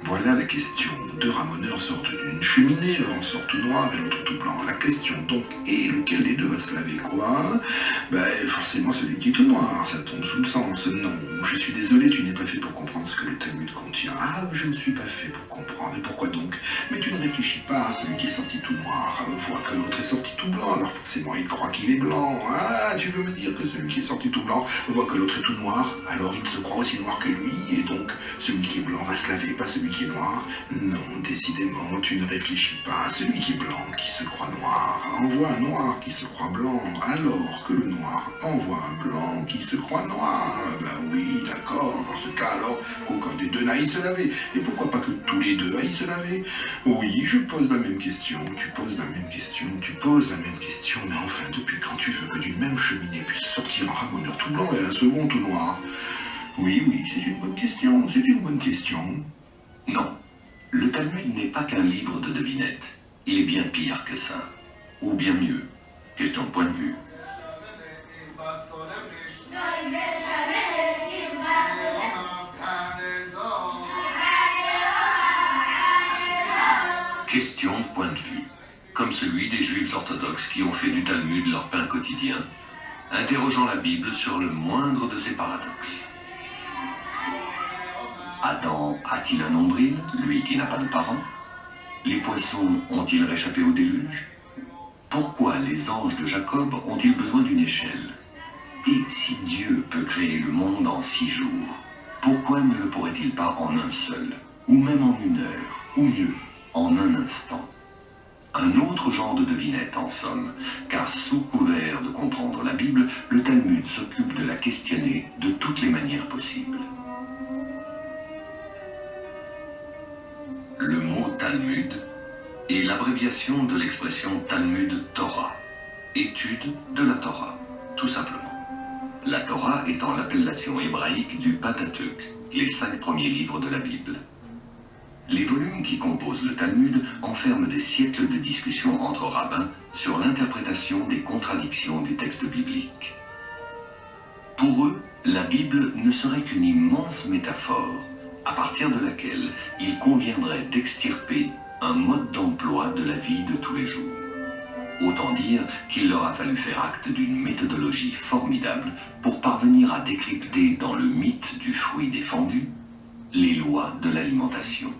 Voilà la question. Deux ramoneurs sortent d'une cheminée, l'un sort tout noir et l'autre tout blanc. La question donc est lequel des deux va se laver quoi? Forcément celui qui est tout noir, ça tombe sous le sens. Non, je suis désolé, tu n'es pas fait pour comprendre ce que le Talmud contient. Ah, je ne suis pas fait pour comprendre. Et pourquoi donc? Mais tu ne réfléchis pas à celui qui est sorti tout noir. Voit que l'autre est sorti tout blanc, alors forcément il croit qu'il est blanc. Ah, tu veux me dire que celui qui est sorti tout blanc voit que l'autre est tout noir, alors il se croit aussi noir que lui, et donc celui qui est blanc va se laver, pas celui qui est noir? Non, décidément, tu ne réfléchis pas. Celui qui est blanc, qui se croit noir, envoie un noir qui se croit blanc, alors que le noir envoie un blanc qui se croit noir. Ben oui, d'accord, dans ce cas alors, qu'aucun des deux n'aille se laver. Et pourquoi pas que tous les deux aillent se laver? Oui, je pose la même question, tu poses la même question, tu poses la même question, mais enfin, depuis quand tu veux que d'une même cheminée puisse sortir un ramoneur tout blanc et un second tout noir? Oui, c'est une bonne question, c'est une bonne question. Non, le Talmud n'est pas qu'un livre de devinettes. Il est bien pire que ça. Ou bien mieux. Question de point de vue. Question de point de vue. Comme celui des Juifs orthodoxes qui ont fait du Talmud leur pain quotidien, interrogeant la Bible sur le moindre de ses paradoxes. Adam a-t-il un nombril, lui qui n'a pas de parents? Les poissons ont-ils réchappé au déluge? Pourquoi les anges de Jacob ont-ils besoin d'une échelle? Et si Dieu peut créer le monde en 6 jours, pourquoi ne le pourrait-il pas en un seul? Ou même en 1 heure? Ou mieux, en un instant? Un autre genre de devinette, en somme, car sous couvert de comprendre la Bible, le Talmud s'occupe de la questionner de toutes les manières possibles. Le mot Talmud est l'abréviation de l'expression Talmud Torah, étude de la Torah, tout simplement. La Torah étant l'appellation hébraïque du Pentateuque, les 5 premiers livres de la Bible. Les volumes qui composent le Talmud enferment des siècles de discussions entre rabbins sur l'interprétation des contradictions du texte biblique. Pour eux, la Bible ne serait qu'une immense métaphore, à partir de laquelle il conviendrait d'extirper un mode d'emploi de la vie de tous les jours. Autant dire qu'il leur a fallu faire acte d'une méthodologie formidable pour parvenir à décrypter dans le mythe du fruit défendu les lois de l'alimentation,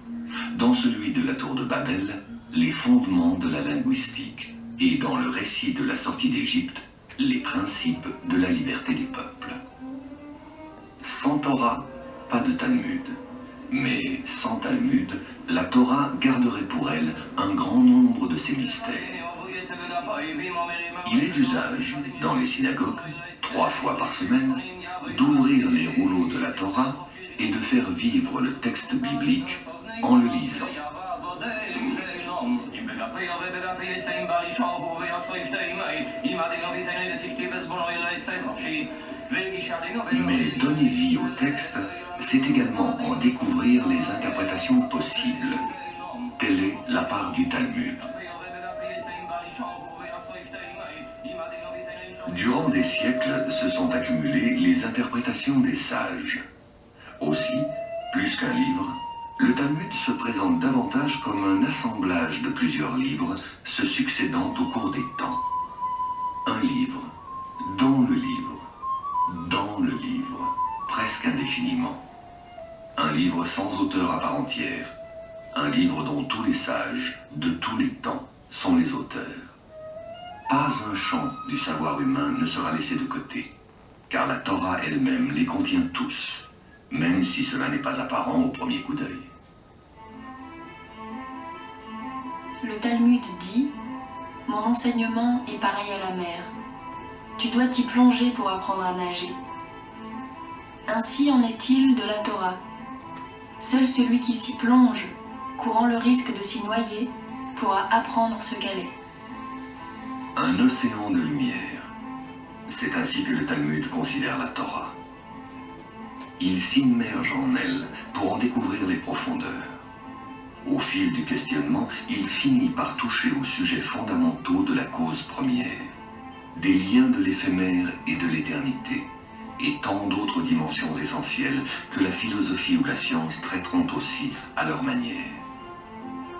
dans celui de la tour de Babel, les fondements de la linguistique, et dans le récit de la sortie d'Égypte, les principes de la liberté des peuples. Sans Torah, pas de Talmud. Mais sans Talmud, la Torah garderait pour elle un grand nombre de ses mystères. Il est d'usage, dans les synagogues, 3 fois par semaine, d'ouvrir les rouleaux de la Torah et de faire vivre le texte biblique en le lisant. Mais donner vie au texte, c'est également en découvrir les interprétations possibles. Telle est la part du Talmud. Durant des siècles se sont accumulées les interprétations des sages. Aussi, plus qu'un livre, le Talmud se présente davantage comme un assemblage de plusieurs livres se succédant au cours des temps. Un livre, dans le livre, dans le livre, presque indéfiniment. Un livre sans auteur à part entière. Un livre dont tous les sages, de tous les temps, sont les auteurs. Pas un champ du savoir humain ne sera laissé de côté, car la Torah elle-même les contient tous, même si cela n'est pas apparent au premier coup d'œil. Le Talmud dit « Mon enseignement est pareil à la mer. Tu dois t'y plonger pour apprendre à nager. » Ainsi en est-il de la Torah. Seul celui qui s'y plonge, courant le risque de s'y noyer, pourra apprendre ce qu'elle est. Un océan de lumière. C'est ainsi que le Talmud considère la Torah. Il s'immerge en elle pour en découvrir les profondeurs. Au fil du questionnement, il finit par toucher aux sujets fondamentaux de la cause première, des liens de l'éphémère et de l'éternité, et tant d'autres dimensions essentielles que la philosophie ou la science traiteront aussi à leur manière.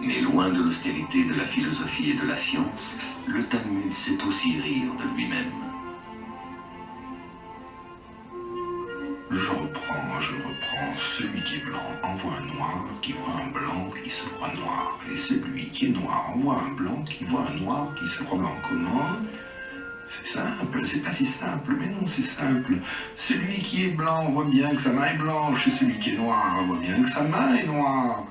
Mais loin de l'austérité de la philosophie et de la science, le Talmud sait aussi rire de lui-même. Je reprends. Celui qui est blanc envoie un noir qui voit un blanc qui se croit noir. Et celui qui est noir envoie un blanc qui voit un noir qui se croit blanc. Comment? C'est simple, c'est pas si simple, mais non, c'est simple. Celui qui est blanc voit bien que sa main est blanche, et celui qui est noir voit bien que sa main est noire.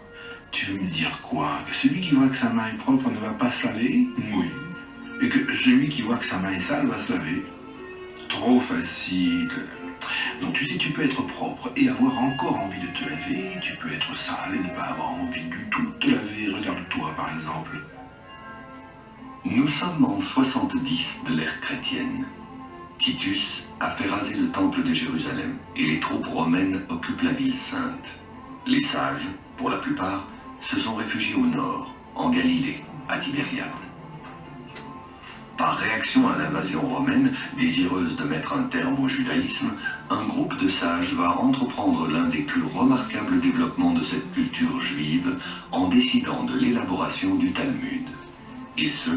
Tu veux me dire quoi? Que celui qui voit que sa main est propre ne va pas se laver? Oui. Et que celui qui voit que sa main est sale va se laver? Trop facile. Donc tu sais, tu peux être propre et avoir encore envie de te laver, tu peux être sale et ne pas avoir envie du tout de te laver. Regarde-toi par exemple. Nous sommes en 70 de l'ère chrétienne. Titus a fait raser le temple de Jérusalem et les troupes romaines occupent la ville sainte. Les sages, pour la plupart, se sont réfugiés au nord, en Galilée, à Tibériade. Par réaction à l'invasion romaine, désireuse de mettre un terme au judaïsme, un groupe de sages va entreprendre l'un des plus remarquables développements de cette culture juive en décidant de l'élaboration du Talmud. Et ce,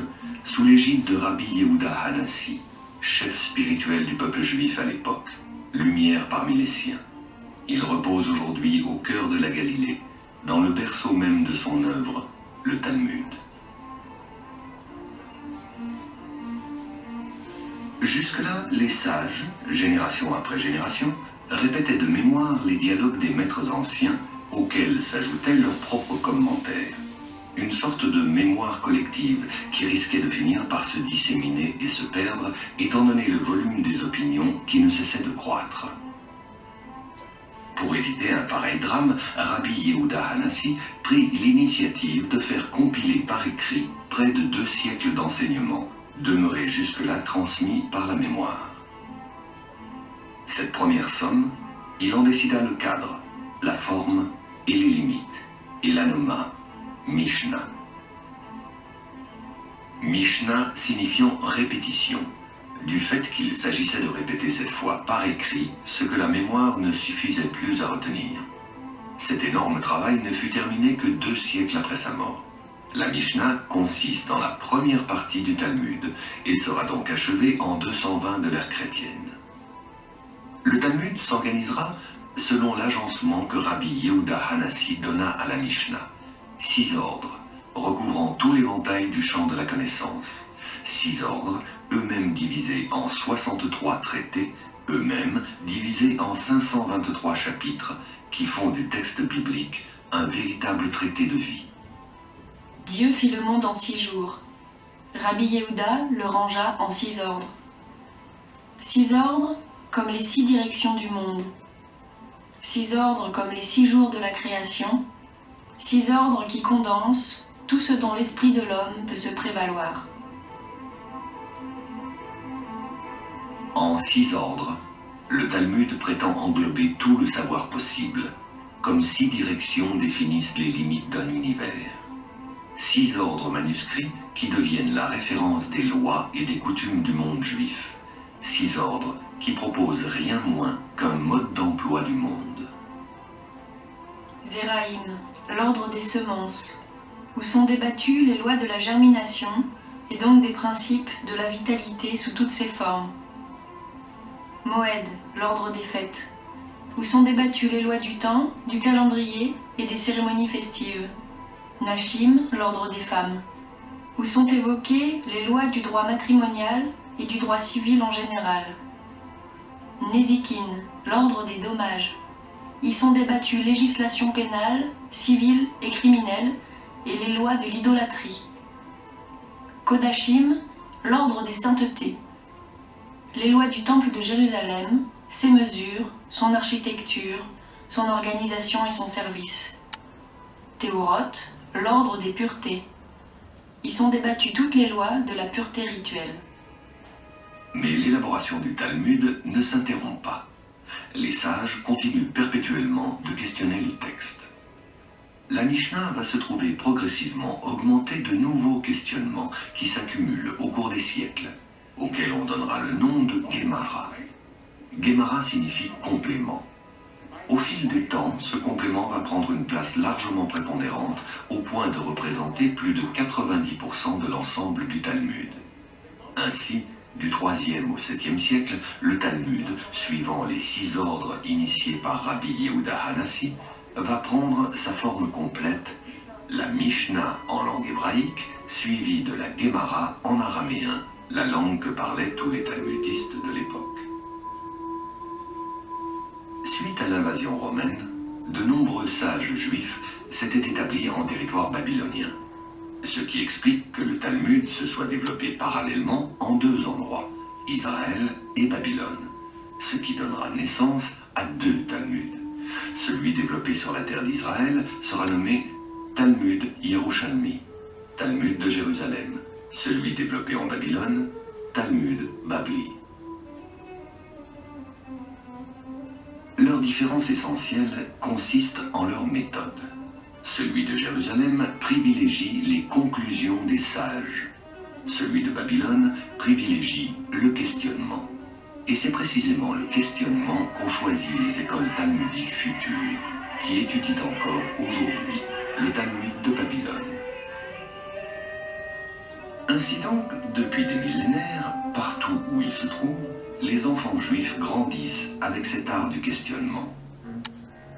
sous l'égide de Rabbi Yehuda Hanassi, chef spirituel du peuple juif à l'époque, lumière parmi les siens. Il repose aujourd'hui au cœur de la Galilée, dans le berceau même de son œuvre, le Talmud. Jusque-là, les sages, génération après génération, répétaient de mémoire les dialogues des maîtres anciens, auxquels s'ajoutaient leurs propres commentaires. Une sorte de mémoire collective qui risquait de finir par se disséminer et se perdre, étant donné le volume des opinions qui ne cessait de croître. Pour éviter un pareil drame, Rabbi Yehuda Hanassi prit l'initiative de faire compiler par écrit près de 2 siècles d'enseignements, demeurés jusque-là transmis par la mémoire. Cette première somme, il en décida le cadre, la forme et les limites, et la nomma Mishnah. Mishnah signifiant répétition, du fait qu'il s'agissait de répéter cette fois par écrit ce que la mémoire ne suffisait plus à retenir. Cet énorme travail ne fut terminé que 2 siècles après sa mort. La Mishnah consiste en la première partie du Talmud et sera donc achevée en 220 de l'ère chrétienne. Le Talmud s'organisera selon l'agencement que Rabbi Yehuda Hanassi donna à la Mishnah. 6 ordres, recouvrant tout l'éventail du champ de la connaissance. 6 ordres, eux-mêmes divisés en 63 traités, eux-mêmes divisés en 523 chapitres, qui font du texte biblique un véritable traité de vie. Dieu fit le monde en 6 jours. Rabbi Yehuda le rangea en 6 ordres. 6 ordres comme les 6 directions du monde. 6 ordres comme les 6 jours de la création. 6 ordres qui condensent tout ce dont l'esprit de l'homme peut se prévaloir. En 6 ordres, le Talmud prétend englober tout le savoir possible, comme 6 directions définissent les limites d'un univers. 6 ordres manuscrits qui deviennent la référence des lois et des coutumes du monde juif. 6 ordres qui proposent rien moins qu'un mode d'emploi du monde. Zéraïm, l'ordre des semences, où sont débattues les lois de la germination et donc des principes de la vitalité sous toutes ses formes. Moed, l'ordre des fêtes, où sont débattues les lois du temps, du calendrier et des cérémonies festives. Nashim, l'ordre des femmes, où sont évoquées les lois du droit matrimonial et du droit civil en général. Nézikin, l'ordre des dommages, y sont débattues législation pénale, civile et criminelle et les lois de l'idolâtrie. Kodashim, l'ordre des saintetés, les lois du temple de Jérusalem, ses mesures, son architecture, son organisation et son service. Théorote, l'ordre des puretés. Y sont débattues toutes les lois de la pureté rituelle. Mais l'élaboration du Talmud ne s'interrompt pas. Les sages continuent perpétuellement de questionner le texte. La Mishnah va se trouver progressivement augmenter de nouveaux questionnements qui s'accumulent au cours des siècles, auxquels on donnera le nom de Gemara. Gemara signifie complément. Au fil des temps, ce complément va prendre une place largement prépondérante au point de représenter plus de 90% de l'ensemble du Talmud. Ainsi, du 3e au 7e siècle, le Talmud, suivant les 6 ordres initiés par Rabbi Yehuda Hanassi, va prendre sa forme complète, la Mishnah en langue hébraïque, suivie de la Gemara en araméen, la langue que parlaient tous les talmudistes de l'époque. Suite à l'invasion romaine, de nombreux sages juifs s'étaient établis en territoire babylonien, ce qui explique que le Talmud se soit développé parallèlement en 2 endroits, Israël et Babylone, ce qui donnera naissance à 2 Talmuds. Celui développé sur la terre d'Israël sera nommé Talmud Yerushalmi, Talmud de Jérusalem. Celui développé en Babylone, Talmud Babli. Leur différence essentielle consiste en leur méthode. Celui de Jérusalem privilégie les conclusions des sages. Celui de Babylone privilégie le questionnement. Et c'est précisément le questionnement qu'ont choisi les écoles talmudiques futures, qui étudient encore aujourd'hui le Talmud de Babylone. Ainsi donc, depuis des millénaires, partout où ils se trouvent, les enfants juifs grandissent avec cet art du questionnement.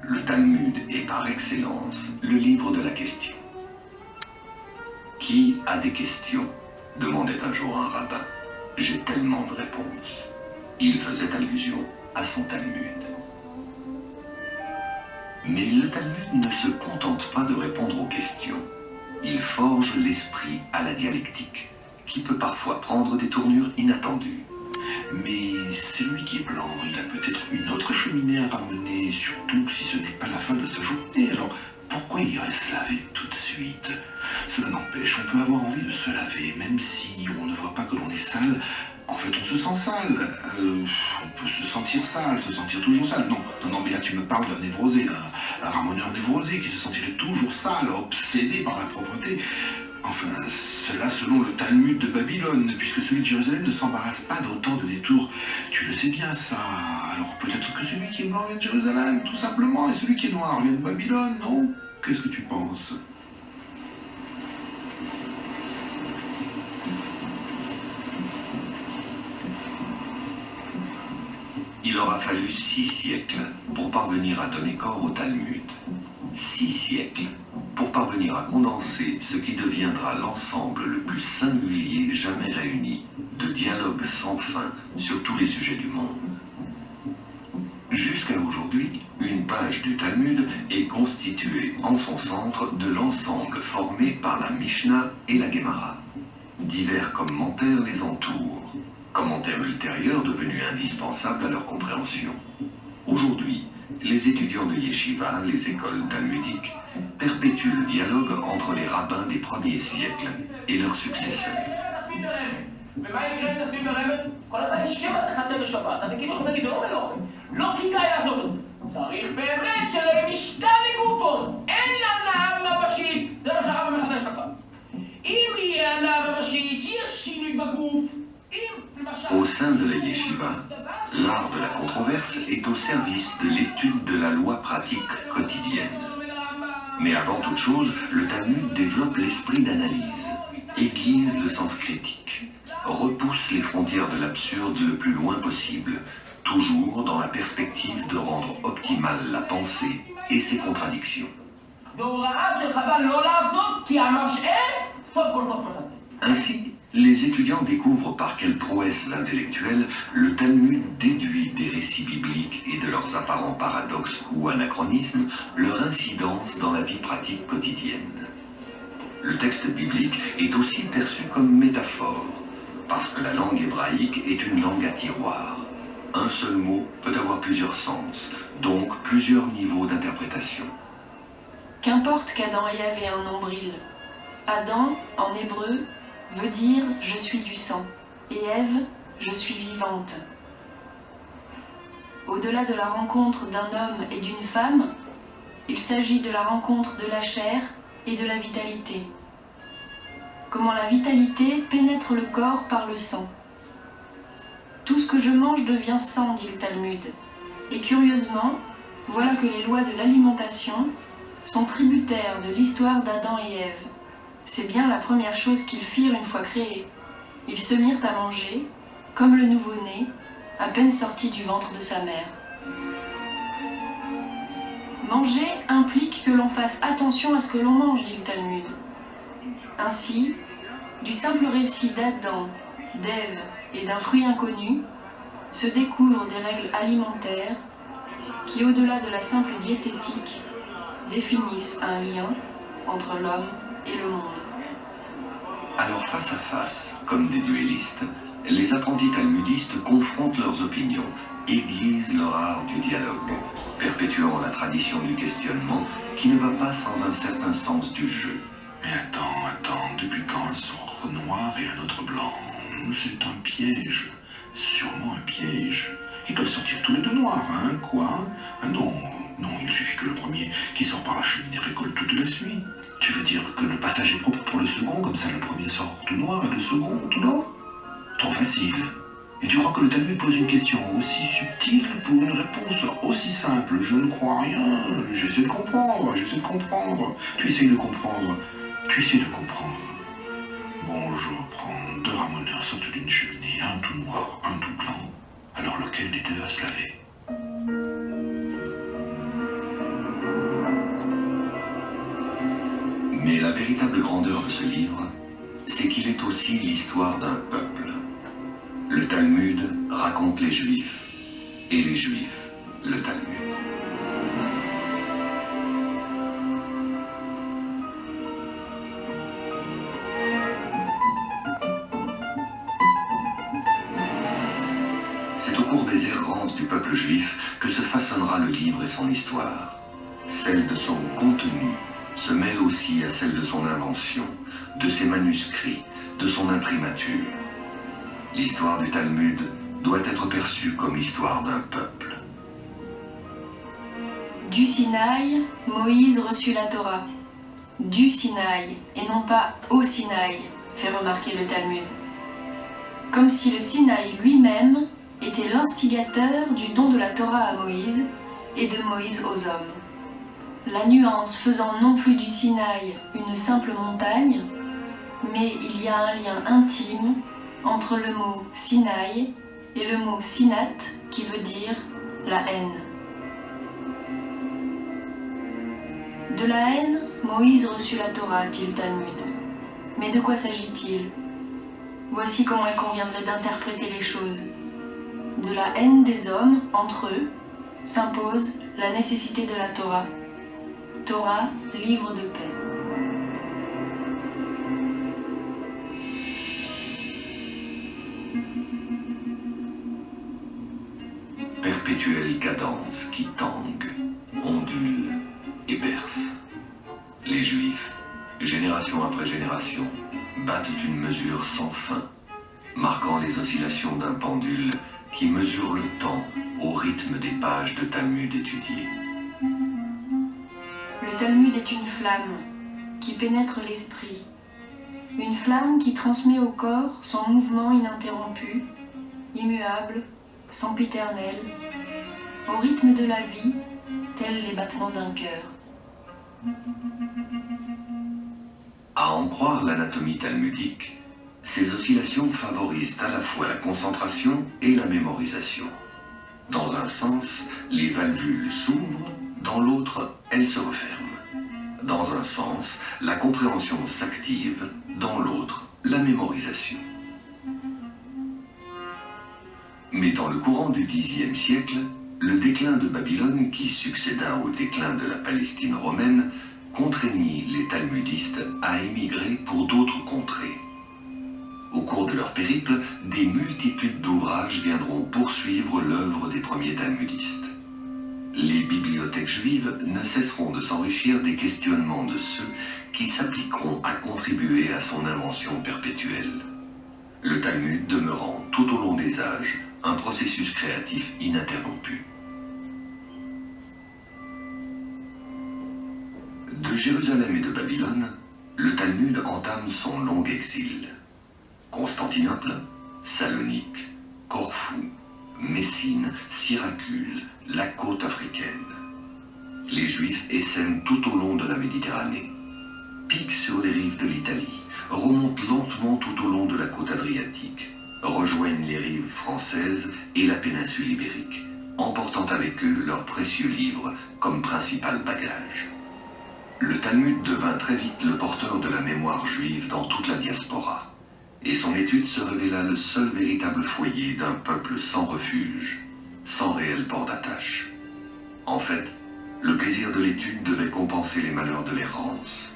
Le Talmud est par excellence le livre de la question. Qui a des questions ? Demandait un jour un rabbin. J'ai tellement de réponses. Il faisait allusion à son Talmud. Mais le Talmud ne se contente pas de répondre aux questions. Il forge l'esprit à la dialectique, qui peut parfois prendre des tournures inattendues. Mais celui qui est blanc, il a peut-être une autre cheminée à ramener, surtout si ce n'est pas la fin de sa journée. Alors, pourquoi il irait se laver tout de suite? Cela n'empêche, on peut avoir envie de se laver, même si on ne voit pas que l'on est sale. En fait, on se sent sale. On peut se sentir sale, se sentir toujours sale. Non, mais là, tu me parles d'un névrosé, un ramoneur névrosé qui se sentirait toujours sale, obsédé par la propreté. Enfin, cela selon le Talmud de Babylone, puisque celui de Jérusalem ne s'embarrasse pas d'autant de détours. Tu le sais bien, ça. Alors peut-être que celui qui est blanc vient de Jérusalem, tout simplement, et celui qui est noir vient de Babylone, non? Qu'est-ce que tu penses? Il aura fallu 6 siècles pour parvenir à donner corps au Talmud. 6 siècles pour parvenir à condenser ce qui deviendra l'ensemble le plus singulier jamais réuni de dialogues sans fin sur tous les sujets du monde. Jusqu'à aujourd'hui, une page du Talmud est constituée en son centre de l'ensemble formé par la Mishnah et la Gemara. Divers commentaires les entourent, commentaires ultérieurs devenus indispensables à leur compréhension. Aujourd'hui, les étudiants de Yeshiva, les écoles talmudiques, perpétuent le dialogue entre les rabbins des premiers siècles et leurs successeurs. Au sein de la yeshiva, l'art de la controverse est au service de l'étude de la loi pratique quotidienne. Mais avant toute chose, le Talmud développe l'esprit d'analyse, aiguise le sens critique, repousse les frontières de l'absurde le plus loin possible, toujours dans la perspective de rendre optimale la pensée et ses contradictions. Ainsi, les étudiants découvrent par quelles prouesses intellectuelles le Talmud déduit des récits bibliques et de leurs apparents paradoxes ou anachronismes leur incidence dans la vie pratique quotidienne. Le texte biblique est aussi perçu comme métaphore, parce que la langue hébraïque est une langue à tiroir. Un seul mot peut avoir plusieurs sens, donc plusieurs niveaux d'interprétation. Qu'importe qu'Adam et Ève aient un nombril. Adam, en hébreu, veut dire « je suis du sang » et Ève, « je suis vivante ». Au-delà de la rencontre d'un homme et d'une femme, il s'agit de la rencontre de la chair et de la vitalité. Comment la vitalité pénètre le corps par le sang. Tout ce que je mange devient sang, dit le Talmud. Et curieusement, voilà que les lois de l'alimentation sont tributaires de l'histoire d'Adam et Ève. C'est bien la première chose qu'ils firent une fois créés. Ils se mirent à manger, comme le nouveau-né, à peine sorti du ventre de sa mère. Manger implique que l'on fasse attention à ce que l'on mange, dit le Talmud. Ainsi, du simple récit d'Adam, d'Ève et d'un fruit inconnu, se découvrent des règles alimentaires qui, au-delà de la simple diététique, définissent un lien entre l'homme et le monde. Alors face à face, comme des duellistes, les apprentis talmudistes confrontent leurs opinions, aiguisent leur art du dialogue, perpétuant la tradition du questionnement qui ne va pas sans un certain sens du jeu. Mais attends, depuis quand un sort noir et un autre blanc? C'est un piège, sûrement un piège. Ils doivent sortir tous les deux noirs, hein, quoi? Ah non, il suffit que le premier qui sort par la cheminée récolte toute la suite. Tu veux dire que le passage est propre pour le second, comme ça le premier sort tout noir et le second tout blanc? Trop facile. Et tu crois que le Talmud pose une question aussi subtile pour une réponse aussi simple? Je ne crois rien. J'essaie de comprendre. Tu essayes de comprendre. Bon, je reprends. Deux ramoneurs sortent d'une cheminée, un tout noir, un tout blanc. Alors lequel des deux va se laver? Mais la véritable grandeur de ce livre, c'est qu'il est aussi l'histoire d'un peuple. Le Talmud raconte les Juifs, et les Juifs, le Talmud. C'est au cours des errances du peuple juif que se façonnera le livre et son histoire. Celle de son contenu se mêle aussi à celle de son invention, de ses manuscrits, de son imprimature. L'histoire du Talmud doit être perçue comme l'histoire d'un peuple. Du Sinaï, Moïse reçut la Torah. Du Sinaï, et non pas au Sinaï, fait remarquer le Talmud. Comme si le Sinaï lui-même était l'instigateur du don de la Torah à Moïse et de Moïse aux hommes. La nuance faisant non plus du Sinaï une simple montagne, mais il y a un lien intime entre le mot Sinaï et le mot Sinat qui veut dire la haine. De la haine, Moïse reçut la Torah, dit le Talmud. Mais de quoi s'agit-il? Voici comment il conviendrait d'interpréter les choses. De la haine des hommes entre eux s'impose la nécessité de la Torah. Torah, livre de paix. Perpétuelle cadence qui tangue, ondule et berce. Les Juifs, génération après génération, battent une mesure sans fin, marquant les oscillations d'un pendule qui mesure le temps au rythme des pages de Talmud étudiées. Le Talmud est une flamme qui pénètre l'esprit, une flamme qui transmet au corps son mouvement ininterrompu, immuable, sempiternel, au rythme de la vie, tels les battements d'un cœur. À en croire l'anatomie talmudique, ces oscillations favorisent à la fois la concentration et la mémorisation. Dans un sens, les valvules s'ouvrent, dans l'autre, elles se referment. Dans un sens, la compréhension s'active, dans l'autre, la mémorisation. Mais dans le courant du Xe siècle, le déclin de Babylone, qui succéda au déclin de la Palestine romaine, contraignit les talmudistes à émigrer pour d'autres contrées. Au cours de leur périple, des multitudes d'ouvrages viendront poursuivre l'œuvre des premiers talmudistes. Les bibliothèques juives ne cesseront de s'enrichir des questionnements de ceux qui s'appliqueront à contribuer à son invention perpétuelle. Le Talmud demeurant tout au long des âges un processus créatif ininterrompu. De Jérusalem et de Babylone, le Talmud entame son long exil. Constantinople, Salonique, Corfou, Messine, Syracuse, la côte africaine. Les Juifs essaiment tout au long de la Méditerranée, piquent sur les rives de l'Italie, remontent lentement tout au long de la côte adriatique, rejoignent les rives françaises et la péninsule ibérique, emportant avec eux leurs précieux livres comme principal bagage. Le Talmud devint très vite le porteur de la mémoire juive dans toute la diaspora, et son étude se révéla le seul véritable foyer d'un peuple sans refuge, sans réel port d'attache. En fait, le plaisir de l'étude devait compenser les malheurs de l'errance.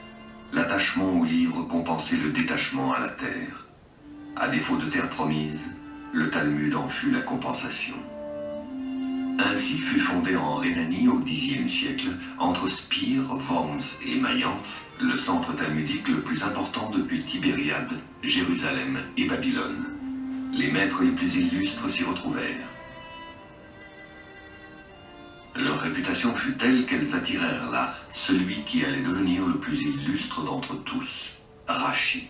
L'attachement au livre compensait le détachement à la terre. À défaut de terre promise, le Talmud en fut la compensation. Ainsi fut fondé en Rhénanie au Xe siècle, entre Spire, Worms et Mayence, le centre talmudique le plus important depuis Tibériade, Jérusalem et Babylone. Les maîtres les plus illustres s'y retrouvèrent. Leur réputation fut telle qu'elles attirèrent là celui qui allait devenir le plus illustre d'entre tous, Rachi.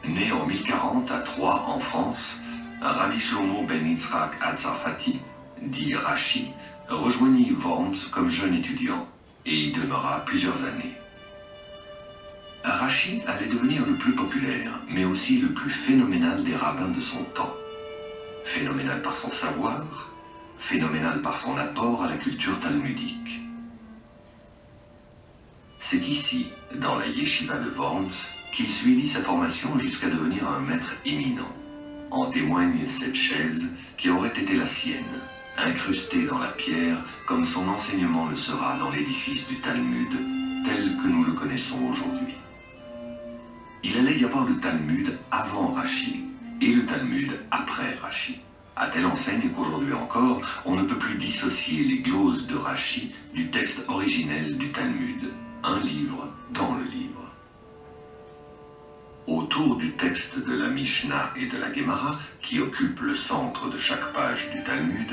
Né en 1040 à Troyes, en France, Rabbi Shlomo ben Yitzhak Hatzarfati, dit Rachi, rejoignit Worms comme jeune étudiant et y demeura plusieurs années. Rachi allait devenir le plus populaire, mais aussi le plus phénoménal des rabbins de son temps. Phénoménal par son savoir, phénoménal par son apport à la culture talmudique. C'est ici, dans la yeshiva de Worms, qu'il suivit sa formation jusqu'à devenir un maître éminent. En témoigne cette chaise qui aurait été la sienne, incrustée dans la pierre comme son enseignement le sera dans l'édifice du Talmud, tel que nous le connaissons aujourd'hui. Il allait y avoir le Talmud avant Rachi et le Talmud après Rachi, à telle enseigne qu'aujourd'hui encore, on ne peut plus dissocier les gloses de Rachi du texte originel du Talmud, un livre dans le livre. Autour du texte de la Mishnah et de la Gemara, qui occupe le centre de chaque page du Talmud,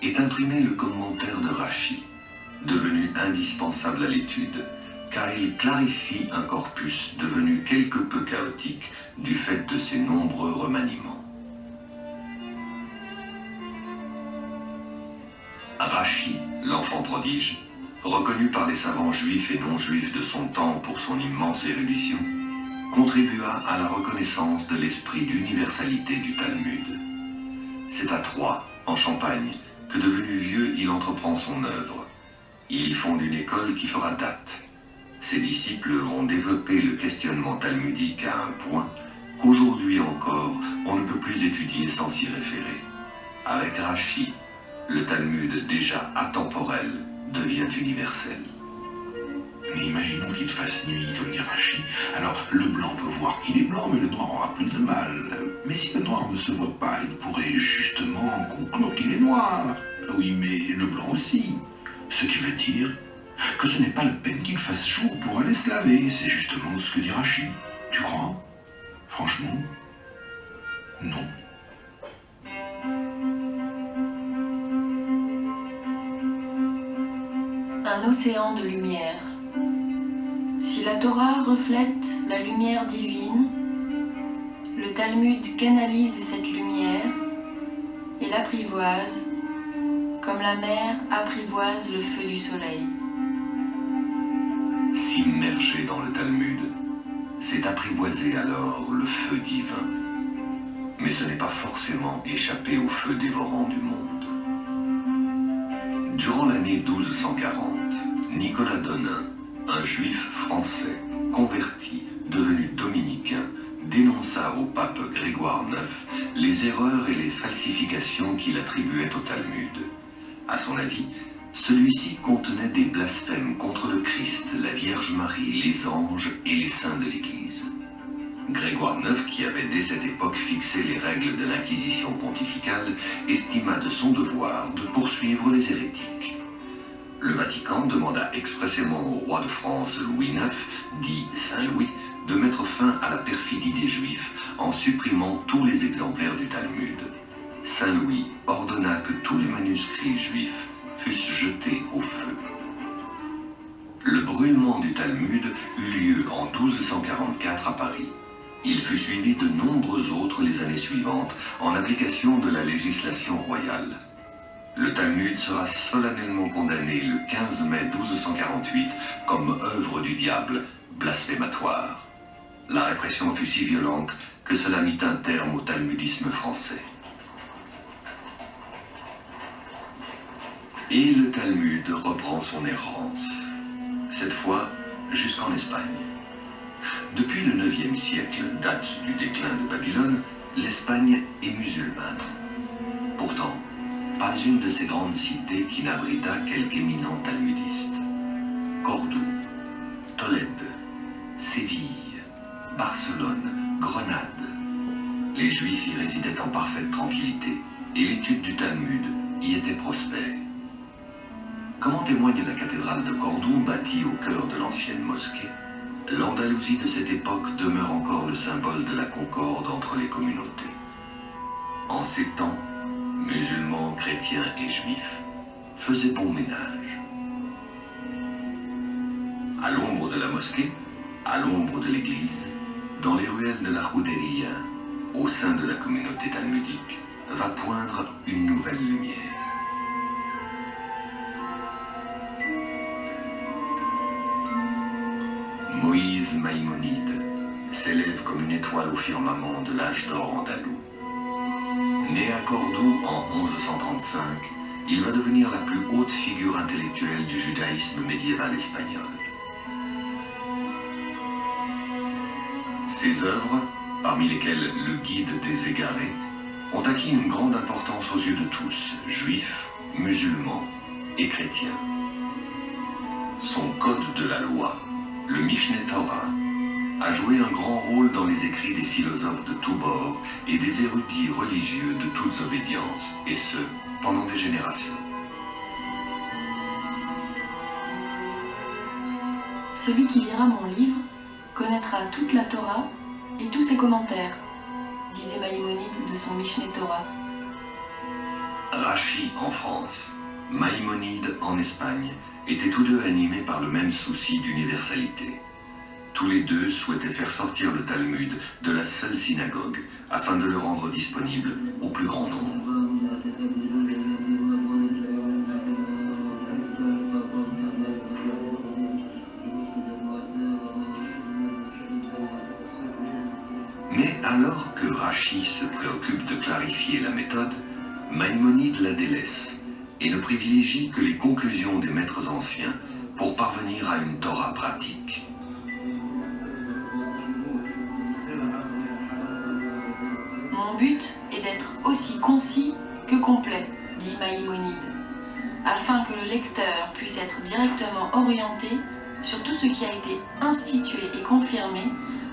est imprimé le commentaire de Rachi, devenu indispensable à l'étude, car il clarifie un corpus devenu quelque peu chaotique du fait de ses nombreux remaniements. Rachi, l'enfant prodige, reconnu par les savants juifs et non juifs de son temps pour son immense érudition, contribua à la reconnaissance de l'esprit d'universalité du Talmud. C'est à Troyes, en Champagne, que devenu vieux, il entreprend son œuvre. Il y fonde une école qui fera date. Ses disciples vont développer le questionnement talmudique à un point qu'aujourd'hui encore, on ne peut plus étudier sans s'y référer. Avec Rachi, le Talmud déjà atemporel devient universel. Mais imaginons qu'il fasse nuit, comme dit Rachi. Alors, le blanc peut voir qu'il est blanc, mais le noir aura plus de mal. Mais si le noir ne se voit pas, il pourrait justement conclure qu'il est noir. Oui, mais le blanc aussi. Ce qui veut dire que ce n'est pas la peine qu'il fasse jour pour aller se laver. C'est justement ce que dit Rachi. Tu crois? Franchement, non. Un océan de lumière. Si la Torah reflète la lumière divine, le Talmud canalise cette lumière et l'apprivoise comme la mer apprivoise le feu du soleil. S'immerger dans le Talmud, c'est apprivoiser alors le feu divin. Mais ce n'est pas forcément échapper au feu dévorant du monde. Durant l'année 1240, Nicolas Donin, un juif français, converti, devenu dominicain, dénonça au pape Grégoire IX les erreurs et les falsifications qu'il attribuait au Talmud. À son avis, celui-ci contenait des blasphèmes contre le Christ, la Vierge Marie, les anges et les saints de l'Église. Grégoire IX, qui avait dès cette époque fixé les règles de l'Inquisition pontificale, estima de son devoir de poursuivre les hérétiques. Le Vatican demanda expressément au roi de France Louis IX, dit Saint-Louis, de mettre fin à la perfidie des Juifs en supprimant tous les exemplaires du Talmud. Saint-Louis ordonna que tous les manuscrits juifs fussent jetés au feu. Le brûlement du Talmud eut lieu en 1244 à Paris. Il fut suivi de nombreux autres les années suivantes en application de la législation royale. Le Talmud sera solennellement condamné le 15 mai 1248 comme œuvre du diable, blasphématoire. La répression fut si violente que cela mit un terme au talmudisme français. Et le Talmud reprend son errance, cette fois jusqu'en Espagne. Depuis le IXe siècle, date du déclin de Babylone, l'Espagne est musulmane. Pourtant, pas une de ces grandes cités qui n'abrita quelque éminent talmudiste. Cordoue, Tolède, Séville, Barcelone, Grenade. Les Juifs y résidaient en parfaite tranquillité et l'étude du Talmud y était prospère. Comme en témoigne la cathédrale de Cordoue, bâtie au cœur de l'ancienne mosquée, l'Andalousie de cette époque demeure encore le symbole de la concorde entre les communautés. En ces temps, musulmans, chrétiens et juifs faisaient bon ménage. À l'ombre de la mosquée, à l'ombre de l'église, dans les ruelles de la Juderia, au sein de la communauté talmudique, va poindre une nouvelle lumière. Moïse Maïmonide s'élève comme une étoile au firmament de l'âge d'or andalou. Né à Cordoue en 1135, il va devenir la plus haute figure intellectuelle du judaïsme médiéval espagnol. Ses œuvres, parmi lesquelles Le Guide des Égarés, ont acquis une grande importance aux yeux de tous, juifs, musulmans et chrétiens. Son code de la loi, le Mishneh Torah, a joué un grand rôle dans les écrits des philosophes de tous bords et des érudits religieux de toutes obédiences, et ce, pendant des générations. Celui qui lira mon livre connaîtra toute la Torah et tous ses commentaires, disait Maïmonide de son Mishneh Torah. Rachi en France, Maïmonide en Espagne, étaient tous deux animés par le même souci d'universalité. Tous les deux souhaitaient faire sortir le Talmud de la seule synagogue afin de le rendre disponible au plus grand nombre. Mais alors que Rachi se préoccupe de clarifier la méthode, Maïmonide la délaisse et ne privilégie que les conclusions des maîtres anciens pour parvenir à une Torah pratique. Mon but est d'être aussi concis que complet, dit Maïmonide, afin que le lecteur puisse être directement orienté sur tout ce qui a été institué et confirmé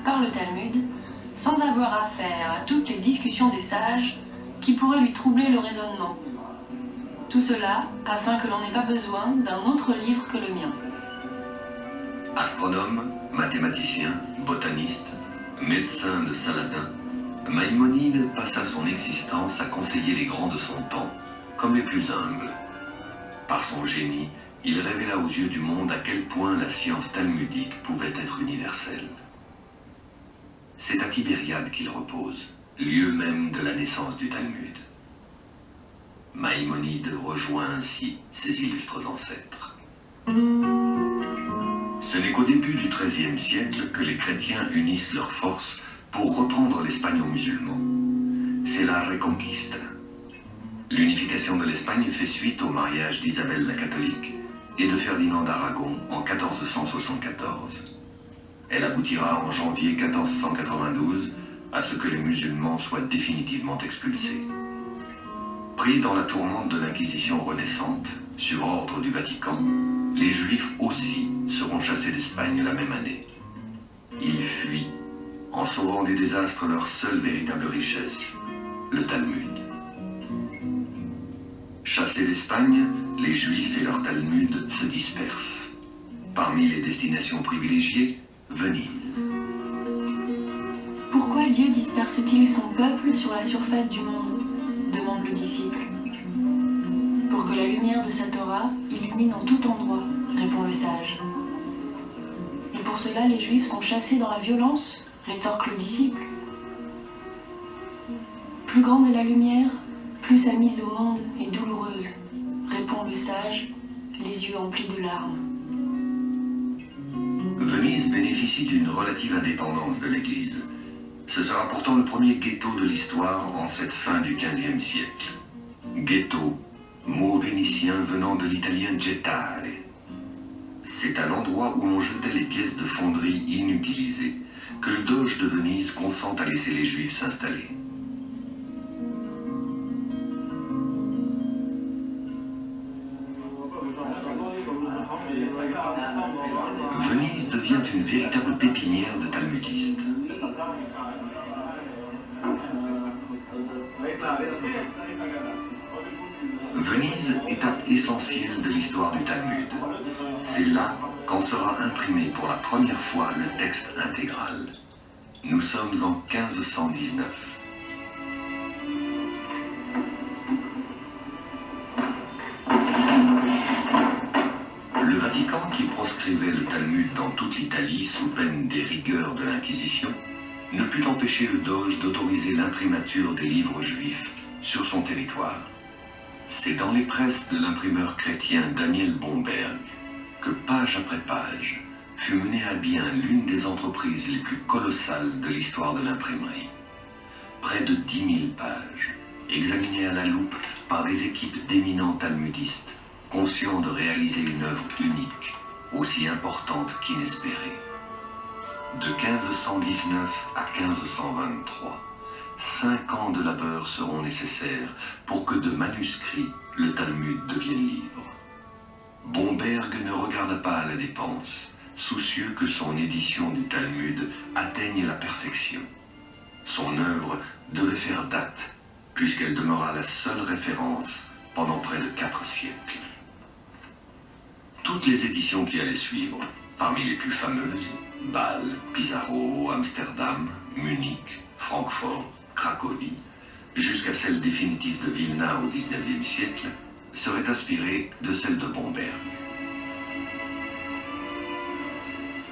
par le Talmud, sans avoir affaire à toutes les discussions des sages qui pourraient lui troubler le raisonnement. Tout cela afin que l'on n'ait pas besoin d'un autre livre que le mien. Astronome, mathématicien, botaniste, médecin de Saladin, Maïmonide passa son existence à conseiller les grands de son temps, comme les plus humbles. Par son génie, il révéla aux yeux du monde à quel point la science talmudique pouvait être universelle. C'est à Tibériade qu'il repose, lieu même de la naissance du Talmud. Maïmonide rejoint ainsi ses illustres ancêtres. Ce n'est qu'au début du XIIIe siècle que les chrétiens unissent leurs forces pour reprendre l'Espagne aux musulmans. C'est la Reconquista. L'unification de l'Espagne fait suite au mariage d'Isabelle la catholique et de Ferdinand d'Aragon en 1474. Elle aboutira en janvier 1492 à ce que les musulmans soient définitivement expulsés. Pris dans la tourmente de l'Inquisition renaissante, sur ordre du Vatican, les Juifs aussi seront chassés d'Espagne la même année. Ils fuient en sauvant des désastres leur seule véritable richesse, le Talmud. Chassés d'Espagne, les Juifs et leur Talmud se dispersent. Parmi les destinations privilégiées, Venise. Pourquoi Dieu disperse-t-il son peuple sur la surface du monde ? Demande le disciple. Pour que la lumière de sa Torah illumine en tout endroit, répond le sage. Et pour cela les Juifs sont chassés dans la violence ? Rétorque le disciple. Plus grande est la lumière, plus sa mise au monde est douloureuse, répond le sage, les yeux emplis de larmes. Venise bénéficie d'une relative indépendance de l'Église. Ce sera pourtant le premier ghetto de l'histoire en cette fin du XVe siècle. Ghetto, mot vénitien venant de l'italien gettare. C'est à l'endroit où l'on jetait les pièces de fonderie inutilisées que le doge de Venise consent à laisser les Juifs s'installer. Venise devient une véritable pépinière de talmudistes. Venise, étape essentielle de l'histoire du Talmud. C'est là qu'en sera imprimé pour la première fois le texte intégral. Nous sommes en 1519. Le Vatican, qui proscrivait le Talmud dans toute l'Italie sous peine des rigueurs de l'Inquisition, ne put empêcher le doge d'autoriser l'imprimature des livres juifs sur son territoire. C'est dans les presses de l'imprimeur chrétien Daniel Bomberg que, page après page, fut menée à bien l'une des entreprises les plus colossales de l'histoire de l'imprimerie. Près de 10 000 pages, examinées à la loupe par des équipes d'éminents talmudistes, conscients de réaliser une œuvre unique, aussi importante qu'inespérée. De 1519 à 1523, 5 ans de labeur seront nécessaires pour que de manuscrits, le Talmud devienne livre. Bomberg ne regarda pas à la dépense, soucieux que son édition du Talmud atteigne la perfection. Son œuvre devait faire date, puisqu'elle demeura la seule référence pendant près de 4 siècles. Toutes les éditions qui allaient suivre, parmi les plus fameuses, Bâle, Pizarro, Amsterdam, Munich, Francfort, Cracovie, jusqu'à celle définitive de Vilna au XIXe siècle, seraient inspirées de celle de Bomberg.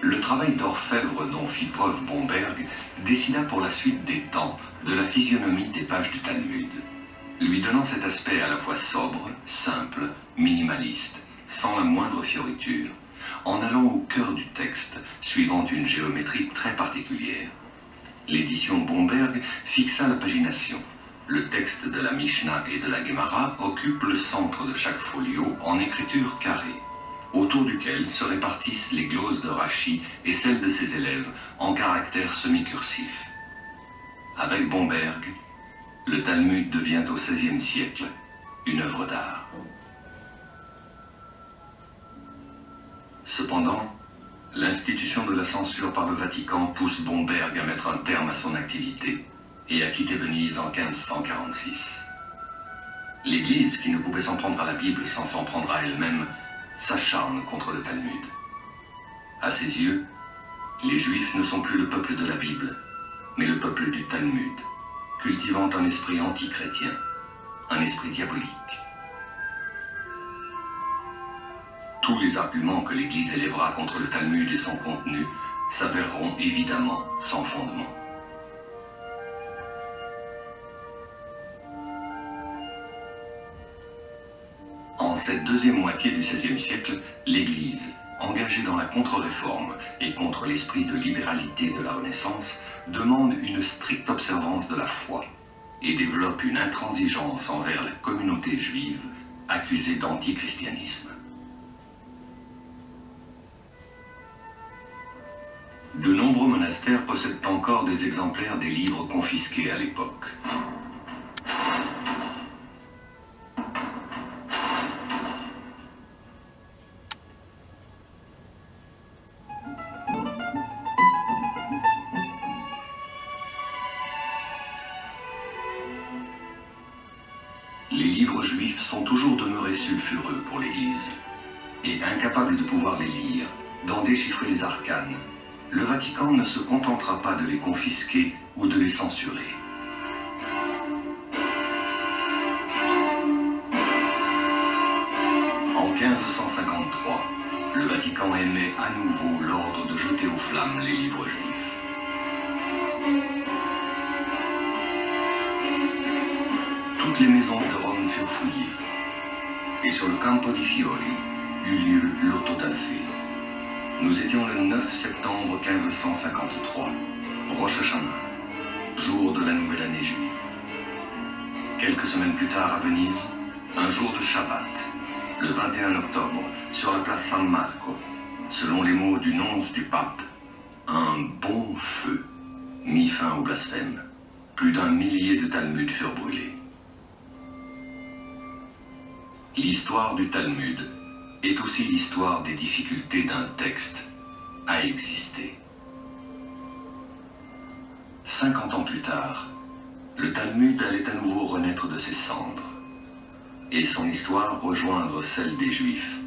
Le travail d'orfèvre dont fit preuve Bomberg décida pour la suite des temps de la physionomie des pages du Talmud, lui donnant cet aspect à la fois sobre, simple, minimaliste, sans la moindre fioriture, en allant au cœur du texte, suivant une géométrie très particulière. L'édition Bomberg fixa la pagination. Le texte de la Mishnah et de la Gemara occupe le centre de chaque folio en écriture carrée, autour duquel se répartissent les gloses de Rashi et celles de ses élèves en caractères semi-cursifs. Avec Bomberg, le Talmud devient au XVIe siècle une œuvre d'art. Cependant, l'institution de la censure par le Vatican pousse Bomberg à mettre un terme à son activité et à quitter Venise en 1546. L'Église, qui ne pouvait s'en prendre à la Bible sans s'en prendre à elle-même, s'acharne contre le Talmud. À ses yeux, les Juifs ne sont plus le peuple de la Bible, mais le peuple du Talmud, cultivant un esprit anti-chrétien, un esprit diabolique. Tous les arguments que l'Église élèvera contre le Talmud et son contenu s'avéreront évidemment sans fondement. En cette deuxième moitié du XVIe siècle, l'Église, engagée dans la contre-réforme et contre l'esprit de libéralité de la Renaissance, demande une stricte observance de la foi et développe une intransigeance envers la communauté juive accusée d'antichristianisme. De nombreux monastères possèdent encore des exemplaires des livres confisqués à l'époque. serait sulfureux pour l'Église. Et incapable de pouvoir les lire, d'en déchiffrer les arcanes, le Vatican ne se contentera pas de les confisquer ou de les censurer. En 1553, le Vatican émet à nouveau l'ordre de jeter aux flammes les livres juifs. Toutes les maisons de Rome furent fouillées, et sur le Campo di Fiori eut lieu l'autodafé. Nous étions le 9 septembre 1553, Rosh Hashanah, jour de la nouvelle année juive. Quelques semaines plus tard à Venise, un jour de Shabbat, le 21 octobre, sur la place San Marco, selon les mots du nonce du pape, un bon feu mit fin au blasphème. Plus d'1 millier de Talmuds furent brûlés. L'histoire du Talmud est aussi l'histoire des difficultés d'un texte à exister. 50 ans plus tard, le Talmud allait à nouveau renaître de ses cendres, et son histoire rejoindre celle des Juifs,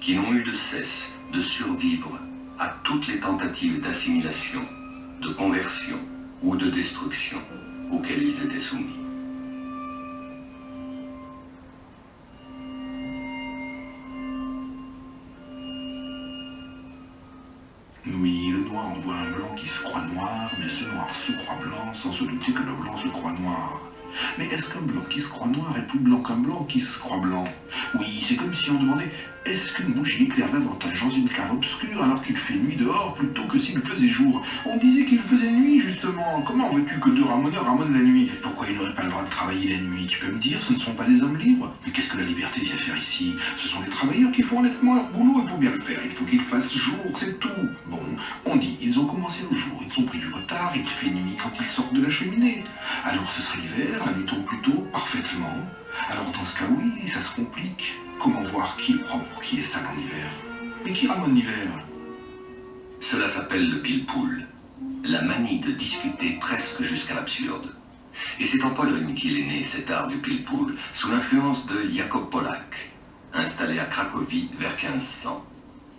qui n'ont eu de cesse de survivre à toutes les tentatives d'assimilation, de conversion ou de destruction auxquelles ils étaient soumis. Oui, le noir envoie un blanc qui se croit noir, mais ce noir se croit blanc sans se douter que le blanc se croit noir. Mais est-ce qu'un blanc qui se croit noir est plus blanc qu'un blanc qui se croit blanc? Oui, c'est comme si on demandait « Est-ce qu'une bougie éclaire davantage dans une cave obscure alors qu'il fait nuit dehors plutôt que s'il faisait jour ?» On disait qu'il faisait nuit, justement. Comment veux-tu que 2 ramoneurs ramonent la nuit? Pourquoi ils n'auraient pas le droit de travailler la nuit? Tu peux me dire, ce ne sont pas des hommes libres? Mais qu'est-ce que la liberté vient faire ici? Ce sont les travailleurs qui font honnêtement leur boulot, et pour bien le faire, il faut qu'ils fassent jour, c'est tout. Bon, on dit, ils ont commencé le jour, ils ont pris du retard, il fait nuit quand ils sortent de la cheminée. Alors ce serait l'hiver, la nuit tombe plus tôt, parfaitement. Alors dans ce cas, oui, ça se complique. Comment voir qui est propre, qui est sale en hiver? Mais qui ramène l'hiver? Cela s'appelle le pile-poule, la manie de discuter presque jusqu'à l'absurde. Et c'est en Pologne qu'il est né cet art du pile-poule, sous l'influence de Jakub Polak, installé à Cracovie vers 1500.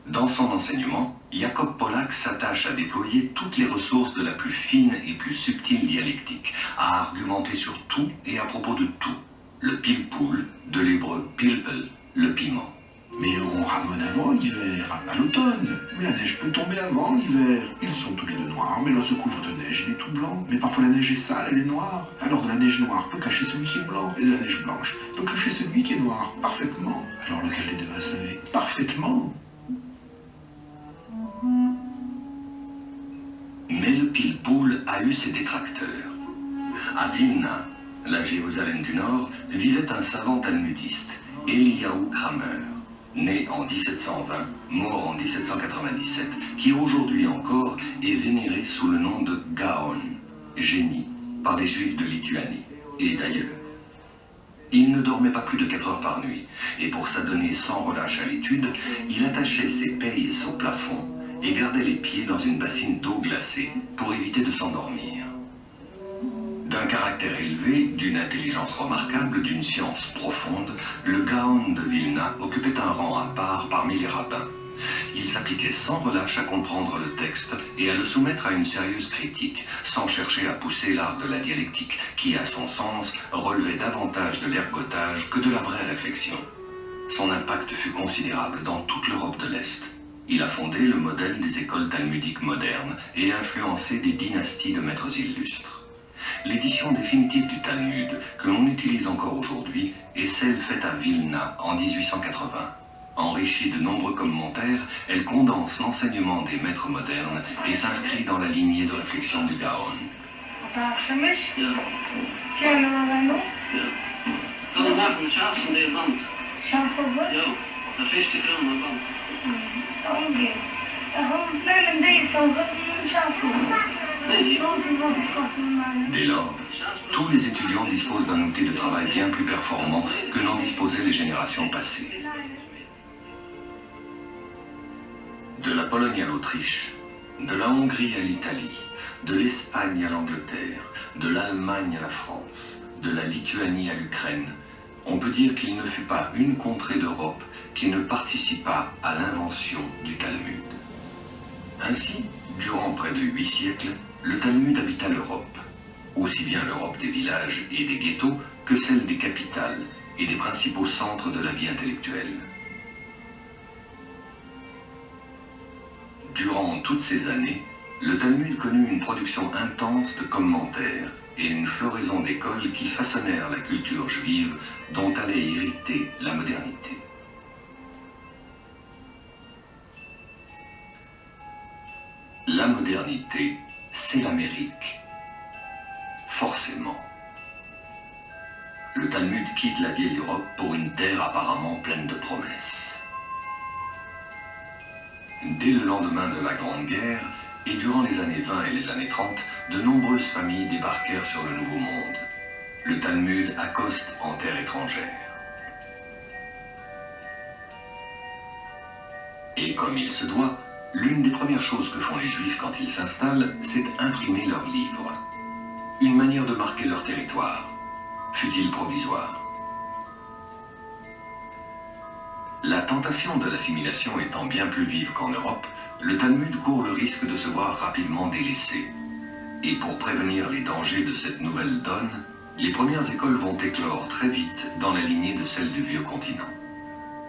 Dans son enseignement, Jakub Polak s'attache à déployer toutes les ressources de la plus fine et plus subtile dialectique, à argumenter sur tout et à propos de tout. Le pile-poule, de l'hébreu pilpel, le piment. Mais on ramène avant l'hiver, à l'automne. Mais la neige peut tomber avant l'hiver. Ils sont tous les deux noirs, mais l'un se couvre de neige, il est tout blanc. Mais parfois la neige est sale, elle est noire. Alors de la neige noire peut cacher celui qui est blanc, et de la neige blanche peut cacher celui qui est noir, parfaitement. Alors lequel des deux va se laver? Parfaitement. Mais le pile-poule a eu ses détracteurs. À Vilna, la Jérusalem du Nord, vivait un savant talmudiste, Eliyahu Kramer, né en 1720, mort en 1797, qui aujourd'hui encore est vénéré sous le nom de Gaon, génie, par les Juifs de Lituanie, et d'ailleurs. Il ne dormait pas plus de 4 heures par nuit, et pour s'adonner sans relâche à l'étude, il attachait ses pailles au plafond et gardait les pieds dans une bassine d'eau glacée pour éviter de s'endormir. D'un caractère élevé, d'une intelligence remarquable, d'une science profonde, le Gaon de Vilna occupait un rang à part parmi les rabbins. Il s'appliquait sans relâche à comprendre le texte et à le soumettre à une sérieuse critique, sans chercher à pousser l'art de la dialectique, qui, à son sens, relevait davantage de l'ergotage que de la vraie réflexion. Son impact fut considérable dans toute l'Europe de l'Est. Il a fondé le modèle des écoles talmudiques modernes et influencé des dynasties de maîtres illustres. L'édition définitive du Talmud, que l'on utilise encore aujourd'hui, est celle faite à Vilna en 1880. Enrichie de nombreux commentaires, elle condense l'enseignement des maîtres modernes et s'inscrit dans la lignée de réflexion du Gaon. Dès lors, tous les étudiants disposent d'un outil de travail bien plus performant que n'en disposaient les générations passées. De la Pologne à l'Autriche, de la Hongrie à l'Italie, de l'Espagne à l'Angleterre, de l'Allemagne à la France, de la Lituanie à l'Ukraine, on peut dire qu'il ne fut pas une contrée d'Europe qui ne participa à l'invention du Talmud. Ainsi, durant près de 8 siècles, le Talmud habita l'Europe, aussi bien l'Europe des villages et des ghettos que celle des capitales et des principaux centres de la vie intellectuelle. Durant toutes ces années, le Talmud connut une production intense de commentaires et une floraison d'écoles qui façonnèrent la culture juive dont allait hériter la modernité. La modernité, c'est l'Amérique. Forcément. Le Talmud quitte la vieille Europe pour une terre apparemment pleine de promesses. Dès le lendemain de la Grande Guerre, et durant les années 20 et les années 30, de nombreuses familles débarquèrent sur le Nouveau Monde. Le Talmud accoste en terre étrangère. Et comme il se doit, l'une des premières choses que font les Juifs quand ils s'installent, c'est imprimer leurs livres. Une manière de marquer leur territoire, fût-il provisoire. La tentation de l'assimilation étant bien plus vive qu'en Europe, le Talmud court le risque de se voir rapidement délaissé. Et pour prévenir les dangers de cette nouvelle donne, les premières écoles vont éclore très vite dans la lignée de celles du vieux continent.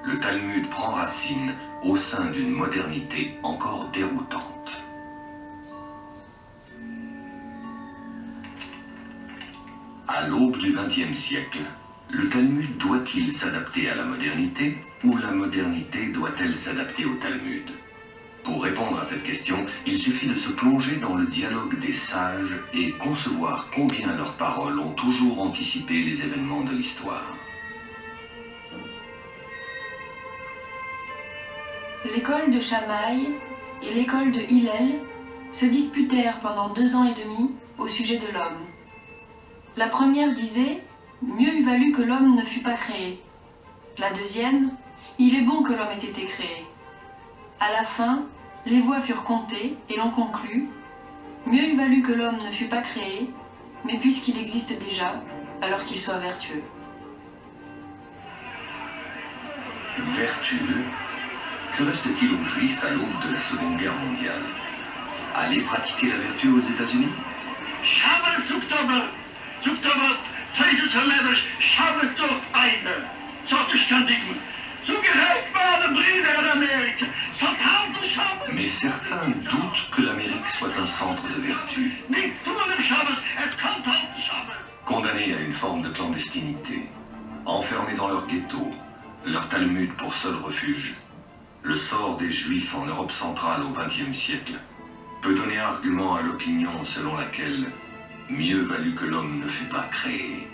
Le Talmud prend racine au sein d'une modernité encore déroutante. À l'aube du XXe siècle, le Talmud doit-il s'adapter à la modernité ou la modernité doit-elle s'adapter au Talmud? Pour répondre à cette question, il suffit de se plonger dans le dialogue des sages et concevoir combien leurs paroles ont toujours anticipé les événements de l'histoire. L'école de Shammai et l'école de Hillel se disputèrent pendant 2 ans et demi au sujet de l'homme. La première disait « Mieux eût valu que l'homme ne fût pas créé ». La deuxième « Il est bon que l'homme ait été créé ». À la fin, les voix furent comptées et l'on conclut « Mieux eût valu que l'homme ne fût pas créé, mais puisqu'il existe déjà, alors qu'il soit vertueux ». Vertueux? Que reste-t-il aux Juifs à l'aube de la Seconde Guerre mondiale? Aller pratiquer la vertu aux États-Unis? Mais certains doutent que l'Amérique soit un centre de vertu. Condamnés à une forme de clandestinité, enfermés dans leur ghetto, leur Talmud pour seul refuge, le sort des Juifs en Europe centrale au XXe siècle peut donner argument à l'opinion selon laquelle mieux valut que l'homme ne fût pas créé.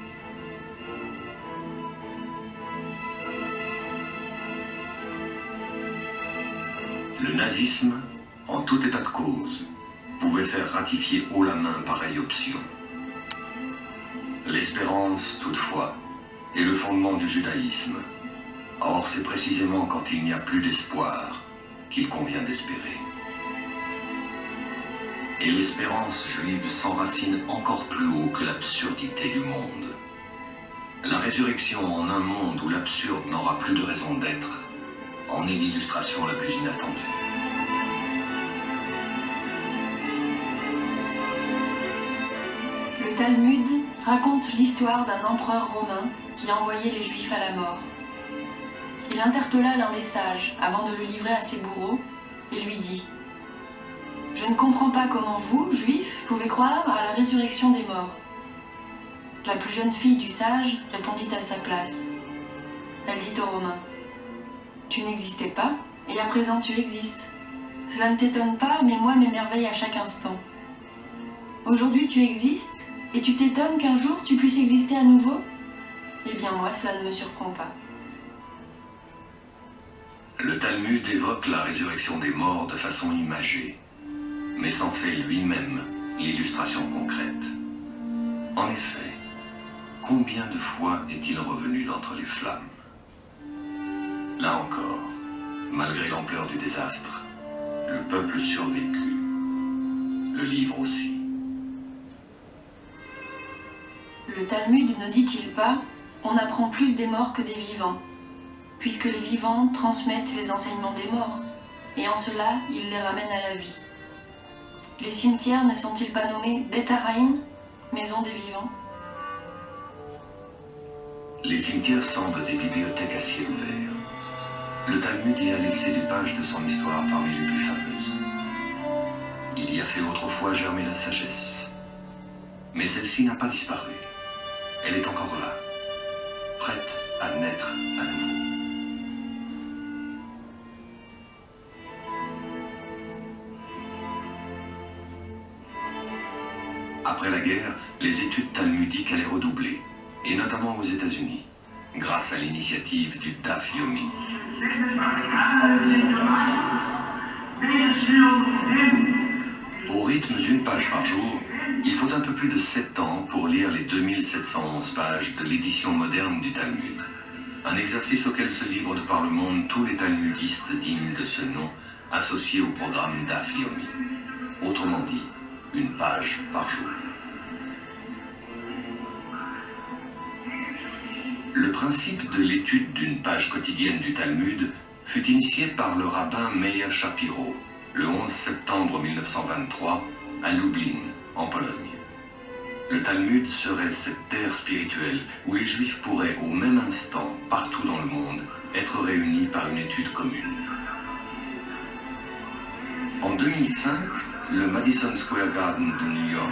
Le nazisme, en tout état de cause, pouvait faire ratifier haut la main pareille option. L'espérance, toutefois, est le fondement du judaïsme. Or, c'est précisément quand il n'y a plus d'espoir qu'il convient d'espérer. Et l'espérance juive s'enracine encore plus haut que l'absurdité du monde. La résurrection en un monde où l'absurde n'aura plus de raison d'être en est l'illustration la plus inattendue. Le Talmud raconte l'histoire d'un empereur romain qui envoyait les Juifs à la mort. Il interpella l'un des sages avant de le livrer à ses bourreaux et lui dit « Je ne comprends pas comment vous, Juifs, pouvez croire à la résurrection des morts. » La plus jeune fille du sage répondit à sa place. Elle dit aux Romains « Tu n'existais pas, et à présent tu existes. Cela ne t'étonne pas, mais moi m'émerveille à chaque instant. Aujourd'hui tu existes, et tu t'étonnes qu'un jour tu puisses exister à nouveau? Eh bien moi, cela ne me surprend pas. » Le Talmud évoque la résurrection des morts de façon imagée, mais s'en fait lui-même l'illustration concrète. En effet, combien de fois est-il revenu d'entre les flammes? Là encore, malgré l'ampleur du désastre, le peuple survécut, le livre aussi. Le Talmud ne dit-il pas on apprend plus des morts que des vivants, puisque les vivants transmettent les enseignements des morts, et en cela, ils les ramènent à la vie. Les cimetières ne sont-ils pas nommés Beth Araim, maison des vivants? Les cimetières semblent des bibliothèques à ciel ouvert. Le Talmud y a laissé des pages de son histoire parmi les plus fameuses. Il y a fait autrefois germer la sagesse. Mais celle-ci n'a pas disparu. Elle est encore là, prête à naître à nouveau. Après la guerre, les études talmudiques allaient redoubler, et notamment aux États-Unis, grâce à l'initiative du Daf Yomi. Au rythme d'une page par jour, il faut un peu plus de 7 ans pour lire les 2711 pages de l'édition moderne du Talmud. Un exercice auquel se livrent de par le monde tous les talmudistes dignes de ce nom, associés au programme Daf Yomi. Autrement dit, une page par jour. Le principe de l'étude d'une page quotidienne du Talmud fut initié par le rabbin Meir Shapiro, le 11 septembre 1923, à Lublin, en Pologne. Le Talmud serait cette terre spirituelle où les Juifs pourraient au même instant, partout dans le monde, être réunis par une étude commune. En 2005, le Madison Square Garden de New York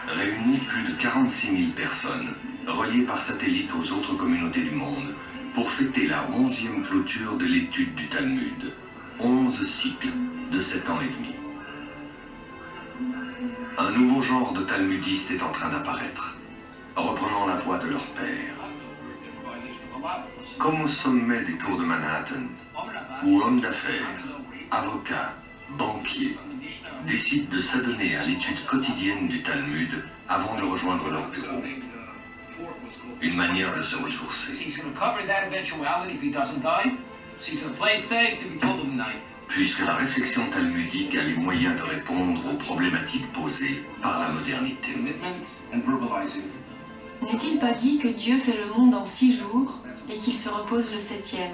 réunit plus de 46 000 personnes, reliées par satellite aux autres communautés du monde, pour fêter la 11e clôture de l'étude du Talmud, 11 cycles de 7 ans et demi. Un nouveau genre de talmudistes est en train d'apparaître, reprenant la voie de leur père. Comme au sommet des tours de Manhattan, où hommes d'affaires, avocats, banquiers décident de s'adonner à l'étude quotidienne du Talmud avant de rejoindre leur bureau. Une manière de se ressourcer. Puisque la réflexion talmudique a les moyens de répondre aux problématiques posées par la modernité. N'est-il pas dit que Dieu fait le monde en 6 jours et qu'il se repose le 7e?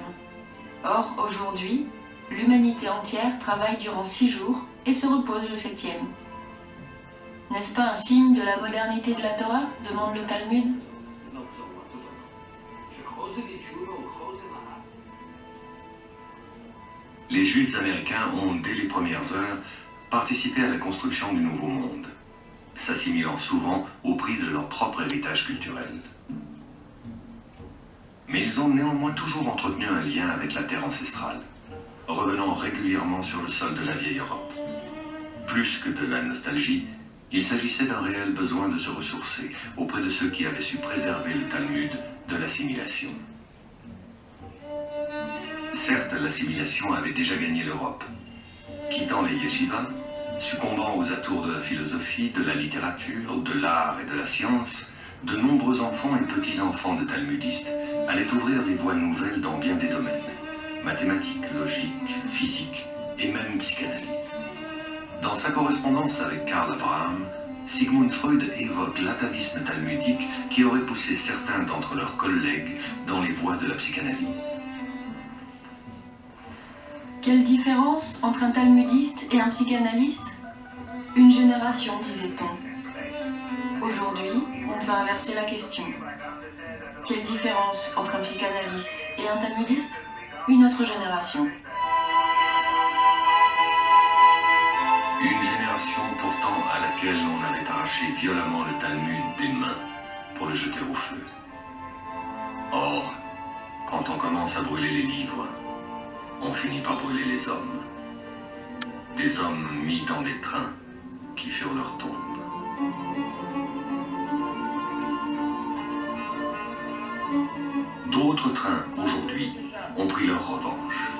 Or, aujourd'hui, l'humanité entière travaille durant 6 jours et se repose le 7e. N'est-ce pas un signe de la modernité de la Torah? Demande le Talmud. Les Juifs américains ont, dès les premières heures, participé à la construction du Nouveau Monde, s'assimilant souvent au prix de leur propre héritage culturel. Mais ils ont néanmoins toujours entretenu un lien avec la terre ancestrale, revenant régulièrement sur le sol de la vieille Europe. Plus que de la nostalgie, il s'agissait d'un réel besoin de se ressourcer auprès de ceux qui avaient su préserver le Talmud de l'assimilation. Certes, l'assimilation avait déjà gagné l'Europe. Quittant les yeshivas, succombant aux atours de la philosophie, de la littérature, de l'art et de la science, de nombreux enfants et petits-enfants de talmudistes allaient ouvrir des voies nouvelles dans bien des domaines. Mathématiques, logique, physique et même psychanalyse. Dans sa correspondance avec Karl Abraham, Sigmund Freud évoque l'atavisme talmudique qui aurait poussé certains d'entre leurs collègues dans les voies de la psychanalyse. Quelle différence entre un talmudiste et un psychanalyste? Une génération, disait-on. Aujourd'hui, on peut inverser la question. Quelle différence entre un psychanalyste et un talmudiste? Une autre génération. Une génération pourtant à laquelle on avait arraché violemment le Talmud des mains pour le jeter au feu. Or, quand on commence à brûler les livres, on finit par brûler les hommes. Des hommes mis dans des trains qui furent leur tombe. D'autres trains, aujourd'hui, ont pris leur revanche.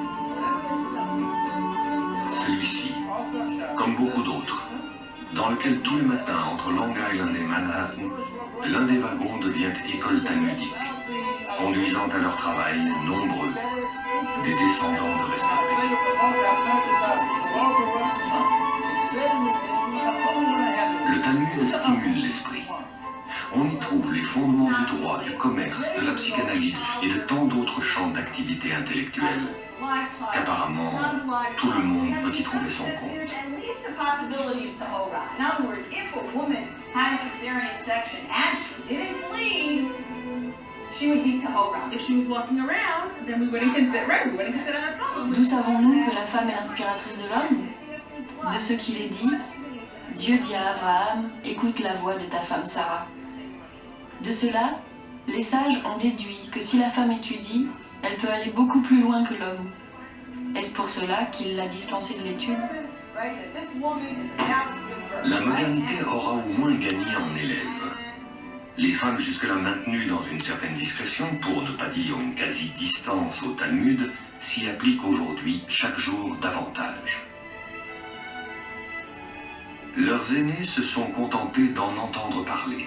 Celui-ci, comme beaucoup d'autres, dans lequel tous les matins, entre Long Island et Manhattan, l'un des wagons devient école talmudique, conduisant à leur travail nombreux, des descendants de rescapés. Le Talmud stimule l'esprit. On y trouve les fondements du droit, du commerce, de la psychanalyse et de tant d'autres champs d'activité intellectuelle qu'apparemment tout le monde peut y trouver son compte. D'où savons-nous que la femme est l'inspiratrice de l'homme? De ce qu'il est dit, Dieu dit à Abraham, écoute la voix de ta femme Sarah. De cela, les sages ont déduit que si la femme étudie, elle peut aller beaucoup plus loin que l'homme. Est-ce pour cela qu'il l'a dispensée de l'étude? La modernité aura au moins gagné en élèves. Les femmes jusque-là maintenues dans une certaine discrétion, pour ne pas dire une quasi-distance au Talmud, s'y appliquent aujourd'hui chaque jour davantage. Leurs aînés se sont contentés d'en entendre parler.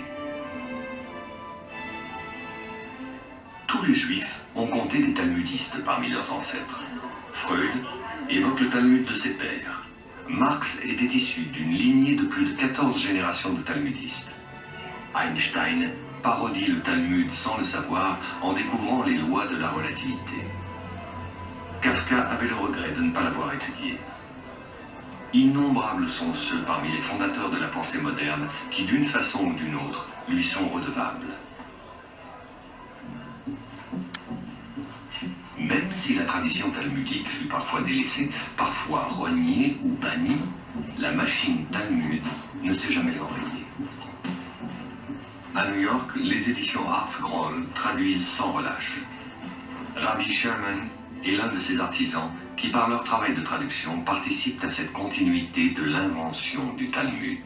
Tous les juifs ont compté des talmudistes parmi leurs ancêtres. Freud évoque le Talmud de ses pères. Marx était issu d'une lignée de plus de 14 générations de talmudistes. Einstein parodie le Talmud sans le savoir en découvrant les lois de la relativité. Kafka avait le regret de ne pas l'avoir étudié. Innombrables sont ceux parmi les fondateurs de la pensée moderne qui, d'une façon ou d'une autre, lui sont redevables. Même si la tradition talmudique fut parfois délaissée, parfois reniée ou bannie, la machine Talmud ne s'est jamais enrayée. À New York, les éditions ArtScroll traduisent sans relâche. Rabbi Sherman est l'un de ces artisans qui, par leur travail de traduction, participent à cette continuité de l'invention du Talmud.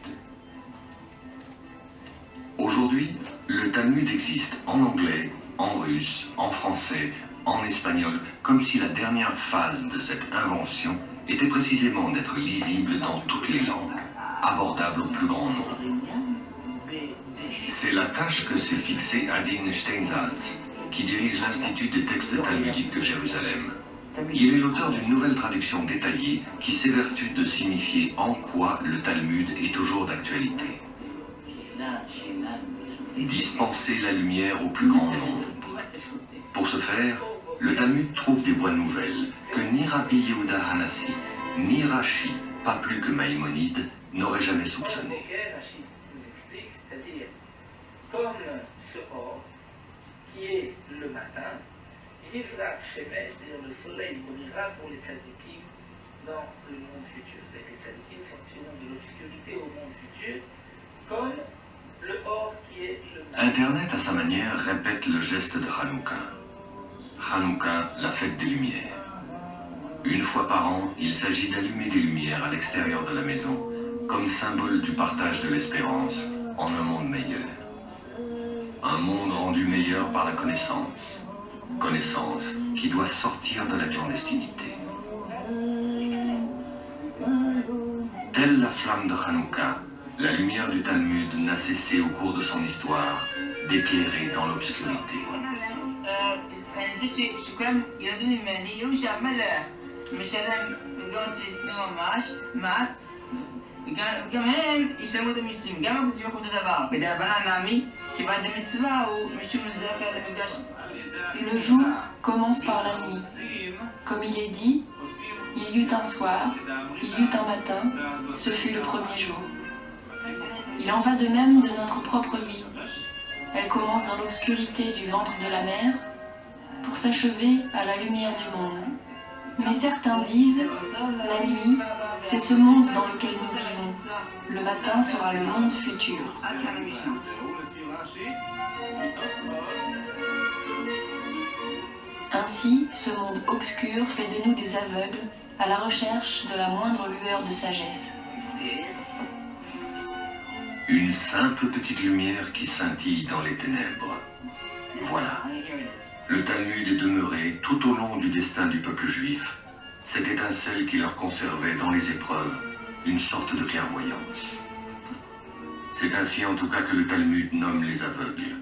Aujourd'hui, le Talmud existe en anglais, en russe, en français, en espagnol, comme si la dernière phase de cette invention était précisément d'être lisible dans toutes les langues, abordable au plus grand nombre. C'est la tâche que s'est fixée Adin Steinsaltz, qui dirige l'Institut des textes talmudiques de Jérusalem. Il est l'auteur d'une nouvelle traduction détaillée qui s'évertue de signifier en quoi le Talmud est toujours d'actualité. Dispenser la lumière au plus grand nombre. Pour ce faire, le Talmud trouve des voies nouvelles que ni Rabbi Yehuda Hanassi, ni Rashi, pas plus que Maïmonide, n'auraient jamais soupçonnées. Rashi nous explique, c'est-à-dire comme ce or qui est le matin, Yizrach Shemesh, c'est-à-dire le soleil brillera pour les tzadikim dans le monde futur. C'est-à-dire que les tzadikim sortiront de l'obscurité au monde futur comme le or qui est le matin. Internet, à sa manière, répète le geste de Hanouka. Hanouka, la fête des lumières. Une fois par an, il s'agit d'allumer des lumières à l'extérieur de la maison, comme symbole du partage de l'espérance en un monde meilleur. Un monde rendu meilleur par la connaissance. Connaissance qui doit sortir de la clandestinité. Telle la flamme de Hanouka, la lumière du Talmud n'a cessé au cours de son histoire d'éclairer dans l'obscurité. שכולם ילדים ממני יראו שהמלך משלם גם מס, גם הם ישלמו את המיסים, גם הקדושים ברוך הוא אותו דבר. בדרבנן נמי, כיוון דמצווה הוא משום לזכר למקדש. Le jour commence par la nuit. Comme il est dit, il y eut un soir, il y eut un matin, ce fut le premier jour. Il en va de même de notre propre vie. Elle commence dans l'obscurité du ventre de la mer, pour s'achever à la lumière du monde. Mais certains disent, la nuit, c'est ce monde dans lequel nous vivons. Le matin sera le monde futur. Ainsi, ce monde obscur fait de nous des aveugles à la recherche de la moindre lueur de sagesse. Une simple petite lumière qui scintille dans les ténèbres. Voilà. Le Talmud est demeuré tout au long du destin du peuple juif, cette étincelle qui leur conservait dans les épreuves une sorte de clairvoyance. C'est ainsi en tout cas que le Talmud nomme les aveugles,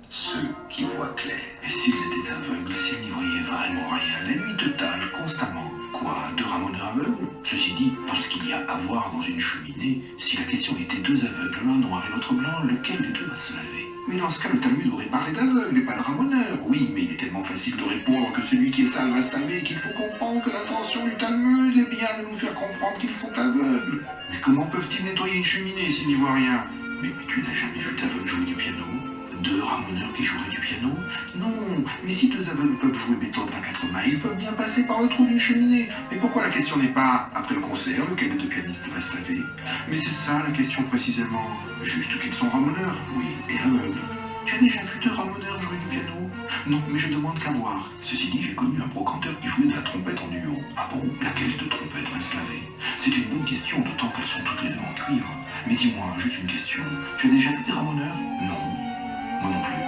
ceux qui voient clair. Et s'ils étaient aveugles, s'ils n'y voyaient vraiment rien, la nuit totale, constamment, quoi, deux ramoneurs aveugles? Ceci dit, pour ce qu'il y a à voir dans une cheminée, si la question était deux aveugles, l'un noir et l'autre blanc, lequel des deux va se laver? Mais dans ce cas, le Talmud aurait parlé d'aveugles et pas de ramoneurs. Oui, mais il est tellement facile de répondre que celui qui est sale va se laver qu'il faut comprendre que l'intention du Talmud est bien de nous faire comprendre qu'ils sont aveugles. Mais comment peuvent-ils nettoyer une cheminée s'ils n'y voient rien? Mais tu n'as jamais vu d'aveugle jouer du piano? Deux ramoneurs qui joueraient du piano? Non, mais si deux aveugles peuvent jouer Beethoven à 4 mains, ils peuvent bien passer par le trou d'une cheminée. Mais pourquoi la question n'est pas, après le concert, lequel des deux pianistes va se laver? Mais c'est ça la question précisément. Juste qu'ils sont ramoneurs, oui, et aveugles. Tu as déjà vu deux ramoneurs jouer du piano? Non, mais je demande qu'à voir. Ceci dit, j'ai connu un brocanteur qui jouait de la trompette en duo. Ah bon? Laquelle de trompettes va se laver? C'est une bonne question, d'autant qu'elles sont toutes les deux en cuivre. Mais dis-moi, juste une question. Tu as déjà vu des ramoneurs? Non. Moi non plus.